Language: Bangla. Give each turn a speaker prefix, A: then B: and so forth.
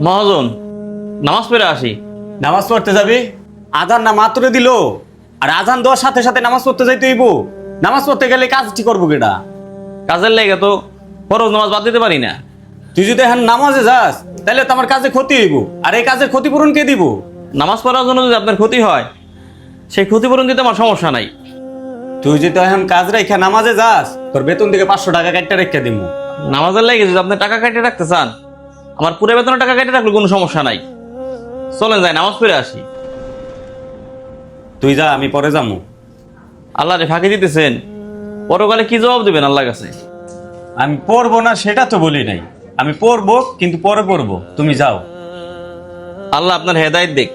A: মহাজন, নামাজ পড়ে আসি।
B: নামাজ পড়তে যাবি? আজান না মাত্র দিল, আর আজান দেওয়ার সাথে সাথে নামাজ পড়তে যাইতে হইব। নামাজ পড়তে গেলে কাজটি করবো কেটা?
A: কাজের লেগে তো ফরজ নামাজ বাদ দিতে পারি না।
B: তুই যদি এখন নামাজে যাস তাহলে তো আমার কাজে ক্ষতি হইব, আর এই কাজের ক্ষতিপূরণ কে দিব?
A: নামাজ পড়ার জন্য যদি আপনার ক্ষতি হয়, সেই ক্ষতিপূরণ দিতে আমার সমস্যা নাই।
B: তুই যদি এখন কাজ রেখে নামাজে যাস, তোর বেতন থেকে 500 টাকা কাটতে রেখে দিব।
A: নামাজের লেগে যদি আপনি টাকা কেটে রাখতে চান, আমার পুরো বেতনের টাকা কেটে রাখলে কোনো সমস্যা নাই। চলেন যাই, নামাজ পড়ে আসি।
B: তুই যা, আমি পরে যাবো।
A: আল্লাহ রে ফাঁকি দিতেছেন, পরকালে কি জবাব দিবেন আল্লাহর কাছে?
B: আমি পড়বো না সেটা তো বলি নাই, আমি পড়বো কিন্তু পরে পড়বো। তুমি যাও।
A: আল্লাহ আপনার হেদায়েত দেখ।